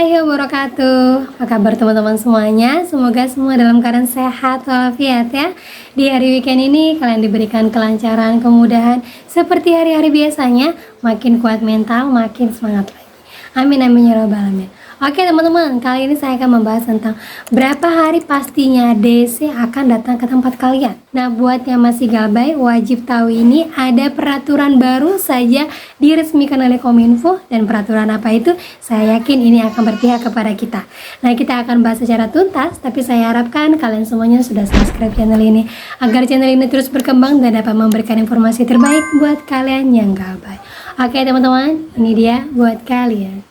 Warahmatullahi wabarakatuh. Apa kabar teman-teman semuanya? Semoga semua dalam keadaan sehat walafiat ya. Di hari weekend ini kalian diberikan kelancaran, kemudahan seperti hari-hari biasanya. Makin kuat mental, makin semangat lagi. Amin amin ya rabbal alamin. Oke teman-teman, kali ini saya akan membahas tentang berapa hari pastinya DC akan datang ke tempat kalian. Nah, buat yang masih gabay, wajib tahu ini ada peraturan baru saja diresmikan oleh Kominfo, dan peraturan apa itu? Saya yakin ini akan berpihak kepada kita. Nah, kita akan bahas secara tuntas, tapi saya harapkan kalian semuanya sudah subscribe channel ini agar channel ini terus berkembang dan dapat memberikan informasi terbaik buat kalian yang gabay. Oke teman-teman, ini dia buat kalian.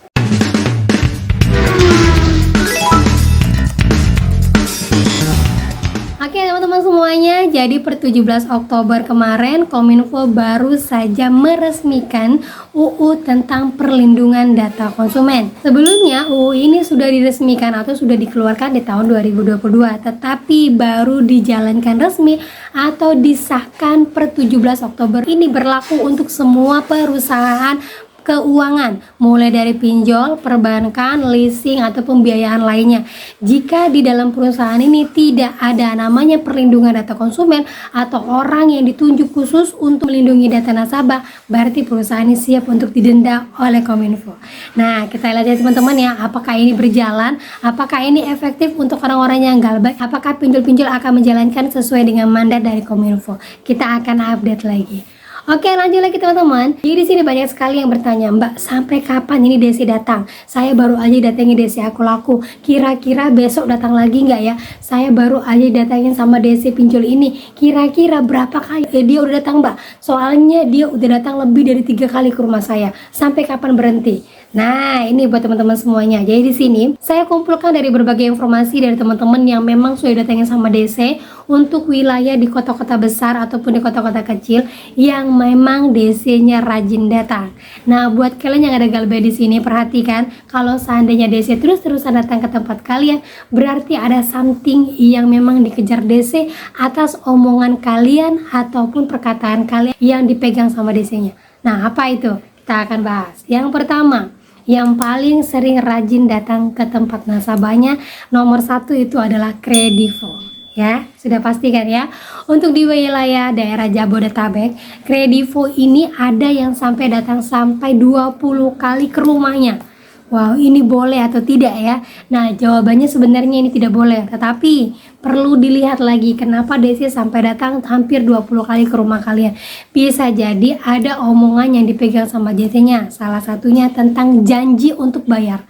Oke teman-teman semuanya, jadi per 17 Oktober kemarin Kominfo baru saja meresmikan UU tentang perlindungan data konsumen. Sebelumnya UU ini sudah diresmikan atau sudah dikeluarkan di tahun 2022, tetapi baru dijalankan resmi atau disahkan per 17 Oktober. Ini berlaku untuk semua perusahaan keuangan, mulai dari pinjol, perbankan, leasing, atau pembiayaan lainnya. Jika di dalam perusahaan ini tidak ada namanya perlindungan data konsumen atau orang yang ditunjuk khusus untuk melindungi data nasabah, berarti perusahaan ini siap untuk didenda oleh Kominfo. Nah, kita lihat ya teman-teman ya, apakah ini berjalan, apakah ini efektif untuk orang-orang yang galbay, apakah pinjol-pinjol akan menjalankan sesuai dengan mandat dari Kominfo. Kita akan update lagi. Oke, lanjut lagi teman-teman. Jadi di sini banyak sekali yang bertanya, Mbak, sampai kapan ini DC datang? Saya baru aja datengin DC aku laku. Kira-kira besok datang lagi nggak ya? Saya baru aja datengin sama DC pinjol ini. Kira-kira berapa kali dia udah datang, Mbak? Soalnya dia udah datang lebih dari 3 kali ke rumah saya. Sampai kapan berhenti? Nah, ini buat teman-teman semuanya. Jadi di sini saya kumpulkan dari berbagai informasi dari teman-teman yang memang sudah datangin sama DC untuk wilayah di kota-kota besar ataupun di kota-kota kecil yang memang DC-nya rajin datang. Nah, buat kalian yang ada galbay di sini, perhatikan kalau seandainya DC terus-terusan datang ke tempat kalian, berarti ada something yang memang dikejar DC atas omongan kalian ataupun perkataan kalian yang dipegang sama DC-nya. Nah, apa itu? Kita akan bahas. Yang pertama, yang paling sering rajin datang ke tempat nasabahnya, nomor 1 itu adalah Kredivo. Ya, sudah pastikan ya. Untuk di wilayah daerah Jabodetabek, Kredivo ini ada yang sampai datang sampai 20 kali ke rumahnya. Wow, ini boleh atau tidak ya? Nah, jawabannya sebenarnya ini tidak boleh, tetapi perlu dilihat lagi kenapa DC sampai datang hampir 20 kali ke rumah kalian. Bisa jadi ada omongan yang dipegang sama DC-nya, salah satunya tentang janji untuk bayar.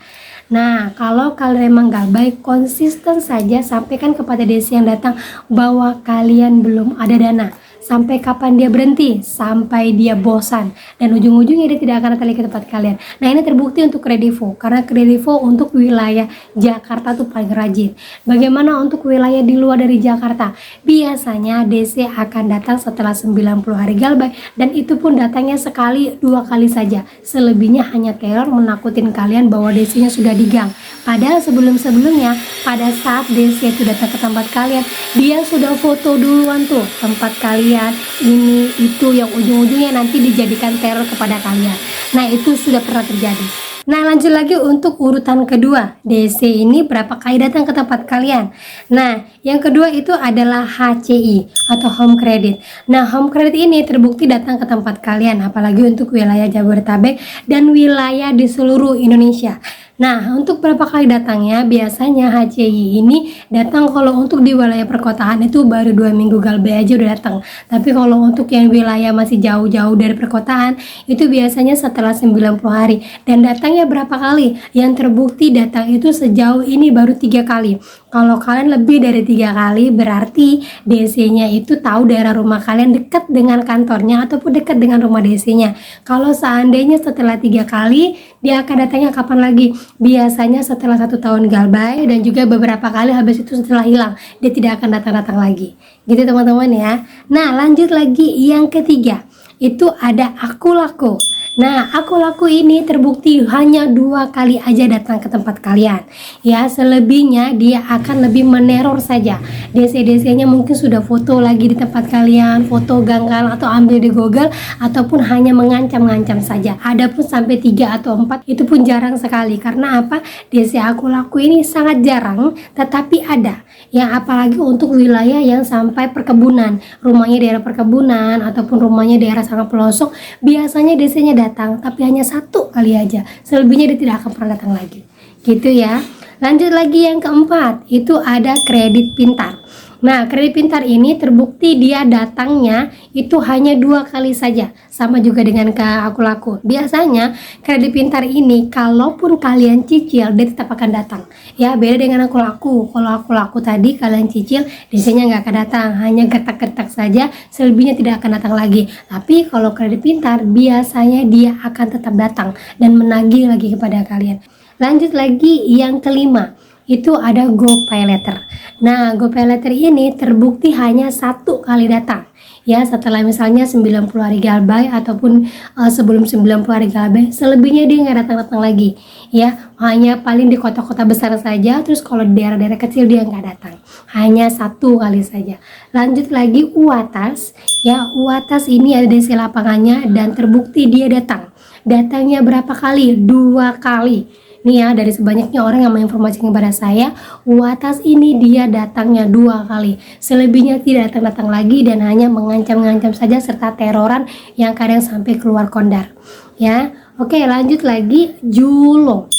Nah, kalau kalian emang gak baik, konsisten saja sampaikan kepada DC yang datang bahwa kalian belum ada dana. Sampai kapan dia berhenti? Sampai dia bosan. Dan ujung-ujungnya dia tidak akan datang ke tempat kalian. Nah, ini terbukti untuk Kredivo. Karena Kredivo untuk wilayah Jakarta tuh paling rajin. Bagaimana untuk wilayah di luar dari Jakarta? Biasanya DC akan datang setelah 90 hari galbay. Dan itu pun datangnya sekali, 2 kali saja. Selebihnya hanya teror menakutin kalian bahwa DC-nya sudah digang. Padahal sebelum-sebelumnya, pada saat DC itu datang ke tempat kalian, dia sudah foto duluan tuh tempat kalian, ini itu yang ujung-ujungnya nanti dijadikan teror kepada kalian. Nah, itu sudah pernah terjadi. Nah, lanjut lagi untuk urutan kedua, DC ini berapa kali datang ke tempat kalian. Nah, yang kedua itu adalah HCI atau Home Credit. Nah, Home Credit ini terbukti datang ke tempat kalian, apalagi untuk wilayah Jabodetabek dan wilayah di seluruh Indonesia. Nah, untuk berapa kali datangnya? Biasanya HCI ini datang kalau untuk di wilayah perkotaan itu baru 2 minggu galbay aja udah datang. Tapi kalau untuk yang wilayah masih jauh-jauh dari perkotaan, itu biasanya setelah 90 hari. Dan datangnya berapa kali? Yang terbukti datang itu sejauh ini baru 3 kali. Kalau kalian lebih dari 3 kali, berarti DC-nya itu tahu daerah rumah kalian dekat dengan kantornya ataupun dekat dengan rumah DC-nya. Kalau seandainya setelah 3 kali, dia akan datangnya kapan lagi? Biasanya setelah 1 tahun galbay, dan juga beberapa kali habis itu setelah hilang, dia tidak akan datang-datang lagi. Gitu teman-teman ya. Nah, lanjut lagi yang ketiga, itu ada Aku Laku. Nah, aku laku ini terbukti hanya 2 kali aja datang ke tempat kalian. Ya, selebihnya dia akan lebih meneror saja. DC-DC-nya mungkin sudah foto lagi di tempat kalian, foto ganggal atau ambil di Google, ataupun hanya mengancam-ngancam saja. Adapun sampai 3 atau 4 itu pun jarang sekali. Karena apa? DC aku laku ini sangat jarang, tetapi ada. Ya, apalagi untuk wilayah yang sampai perkebunan, rumahnya daerah perkebunan ataupun rumahnya daerah sangat pelosok, biasanya DC-nya datang, tapi hanya 1 kali aja. Selebihnya dia tidak akan pernah datang lagi. Gitu ya. Lanjut lagi yang keempat, itu ada kredit pintar. Nah, kredit pintar ini terbukti dia datangnya itu hanya 2 kali saja, sama juga dengan ke aku laku. Biasanya kredit pintar ini kalaupun kalian cicil dia tetap akan datang. Ya, beda dengan aku laku. Kalau aku laku tadi kalian cicil, biasanya nggak akan datang, hanya gertak-gertak saja, selebihnya tidak akan datang lagi. Tapi kalau kredit pintar biasanya dia akan tetap datang dan menagih lagi kepada kalian. Lanjut lagi yang kelima, itu ada GoPayLater. Nah, GoPayLater ini terbukti hanya 1 kali datang. Ya, setelah misalnya 90 hari galbay ataupun sebelum 90 hari galbay, selebihnya dia nggak datang-datang lagi. Ya, hanya paling di kota-kota besar saja, terus kalau di daerah-daerah kecil dia nggak datang. Hanya 1 kali saja. Lanjut lagi Uatas. Ya, Uatas ini ada DC lapangannya dan terbukti dia datang. Datangnya berapa kali? 2 kali. Nih ya, dari sebanyaknya orang yang menginformasikan kepada saya, Uatas ini dia datangnya 2 kali. Selebihnya tidak datang-datang lagi dan hanya mengancam-ngancam saja serta teroran yang kadang sampai keluar kondar. Ya, oke, lanjut lagi Julo.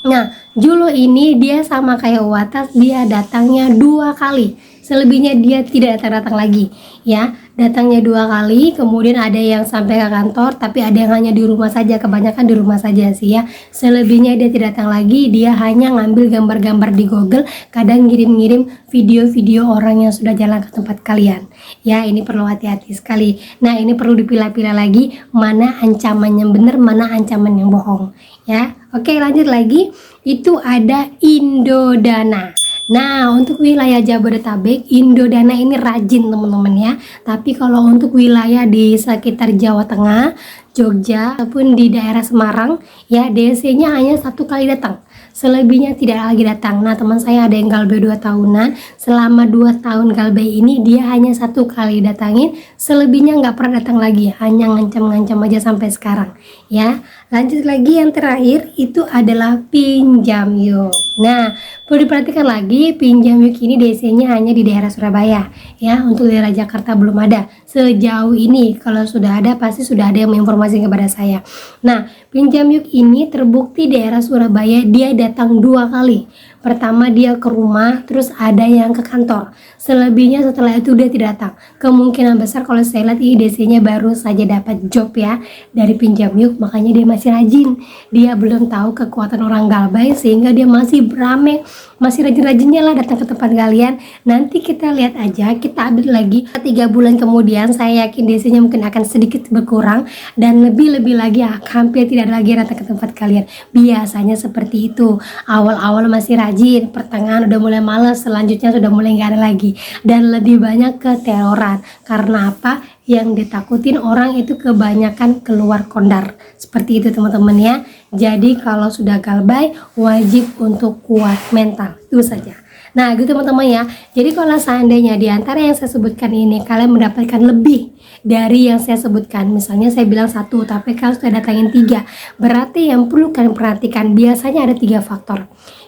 Nah, Julo ini dia sama kayak Uatas, dia datangnya 2 kali. Selebihnya dia tidak datang-datang lagi. Ya, datangnya 2 kali, kemudian ada yang sampai ke kantor, tapi ada yang hanya di rumah saja, kebanyakan di rumah saja sih ya. Selebihnya dia tidak datang lagi, dia hanya ngambil gambar-gambar di Google, kadang ngirim-ngirim video-video orang yang sudah jalan ke tempat kalian. Ya, ini perlu hati-hati sekali. Nah, ini perlu dipilah-pilah lagi, mana ancaman yang benar, mana ancaman yang bohong. Ya, oke, lanjut lagi, itu ada Indodana. Nah, untuk wilayah Jabodetabek, Indodana ini rajin teman-teman ya. Tapi kalau untuk wilayah di sekitar Jawa Tengah, Jogja, ataupun di daerah Semarang, ya DC-nya hanya 1 kali datang. Selebihnya tidak lagi datang. Nah, teman saya ada yang galbay 2 tahunan. Selama 2 tahun galbay ini dia hanya 1 kali datangin. Selebihnya nggak pernah datang lagi. Hanya ngancam-ngancam aja sampai sekarang. Ya, lanjut lagi yang terakhir itu adalah pinjam yuk. Nah, perlu diperhatikan lagi, pinjam yuk ini DC-nya hanya di daerah Surabaya. Ya, untuk daerah Jakarta belum ada. Sejauh ini kalau sudah ada pasti sudah ada yang menginformasikan kepada saya. Nah, pinjam yuk ini terbukti daerah Surabaya dia datang 2 kali. Pertama dia ke rumah, terus ada yang ke kantor. Selebihnya setelah itu dia tidak datang. Kemungkinan besar kalau saya lihat ini DC-nya baru saja dapat job ya dari pinjam yuk, makanya dia masih rajin. Dia belum tahu kekuatan orang galbay sehingga dia masih berame, masih rajin-rajinnya lah datang ke tempat kalian. Nanti kita lihat aja, kita update lagi 3 bulan kemudian, saya yakin DC-nya mungkin akan sedikit berkurang dan lebih-lebih lagi hampir tidak ada lagi datang ke tempat kalian. Biasanya seperti itu. Awal-awal masih rajin, pertengahan udah mulai malas, selanjutnya sudah mulai nggak ada lagi dan lebih banyak keteroran. Karena apa? Yang ditakutin orang itu kebanyakan keluar kondar. Seperti itu teman-teman ya. Jadi kalau sudah galbay wajib untuk kuat mental. Itu saja. Nah gitu teman-teman ya. Jadi kalau seandainya di antara yang saya sebutkan ini kalian mendapatkan lebih dari yang saya sebutkan, misalnya saya bilang 1 tapi kalian sudah datangin 3, berarti yang perlu kalian perhatikan biasanya ada 3 faktor.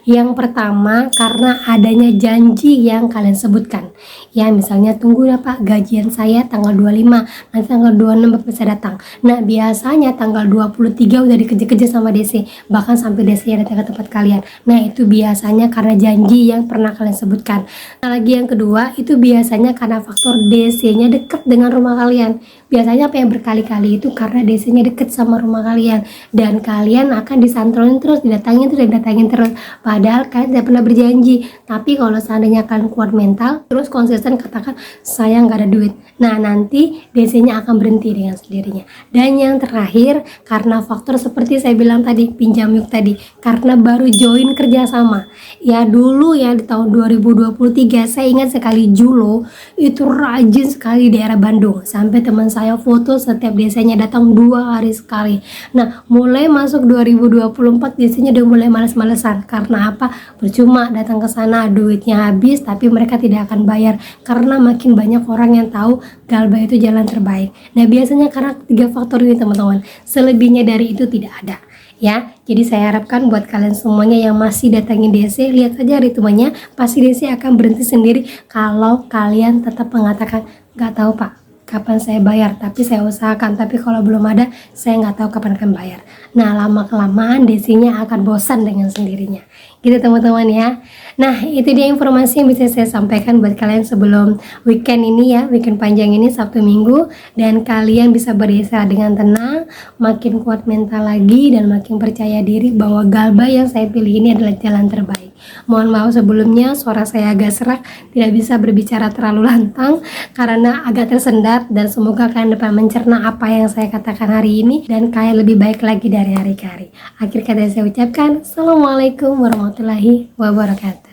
Yang pertama karena adanya janji yang kalian sebutkan. Ya misalnya tunggu ya Pak, gajian saya tanggal 25, nanti tanggal 26 Bapak bisa datang. Nah biasanya tanggal 23 udah dikejar-kejar sama DC, bahkan sampai DC datang ke tempat kalian. Nah itu biasanya karena janji yang pernah kalian sebutkan. Nah lagi yang kedua itu biasanya karena faktor DC-nya dekat dengan rumah kalian. Biasanya apa yang berkali-kali itu karena DC-nya deket sama rumah kalian dan kalian akan disantrolin terus, didatangin terus. Padahal kalian tidak pernah berjanji. Tapi kalau seandainya kalian kuat mental, terus konsisten katakan saya nggak ada duit. Nah nanti DC-nya akan berhenti dengan sendirinya. Dan yang terakhir karena faktor seperti saya bilang tadi, pinjam yuk tadi, karena baru join kerjasama. Ya dulu ya di tahun 2023. Saya ingat sekali Julo itu rajin sekali di daerah Bandung, sampai teman saya foto setiap desanya datang 2 hari sekali. Nah, mulai masuk 2024 desanya udah mulai males-malesan. Karena apa? Percuma datang ke sana, duitnya habis tapi mereka tidak akan bayar karena makin banyak orang yang tahu Galbah itu jalan terbaik. Nah, biasanya karena 3 faktor ini teman-teman, selebihnya dari itu tidak ada ya. Jadi saya harapkan buat kalian semuanya yang masih datangin DC, lihat aja ritmenya, pasti DC akan berhenti sendiri kalau kalian tetap mengatakan nggak tahu Pak kapan saya bayar, tapi saya usahakan, tapi kalau belum ada saya nggak tahu kapan akan bayar. Nah, lama kelamaan DC-nya akan bosan dengan sendirinya gitu teman-teman ya. Nah, itu dia informasi yang bisa saya sampaikan buat kalian sebelum weekend ini ya, weekend panjang ini Sabtu Minggu, dan kalian bisa beristirahat dengan tenang, makin kuat mental lagi dan makin percaya diri bahwa Galbah yang saya pilih ini adalah jalan terbaik. Mohon maaf sebelumnya suara saya agak serak, tidak bisa berbicara terlalu lantang karena agak tersendat, dan semoga kalian dapat mencerna apa yang saya katakan hari ini dan kalian lebih baik lagi dari hari ke hari. Akhir kata saya ucapkan Assalamualaikum warahmatullahi wabarakatuh.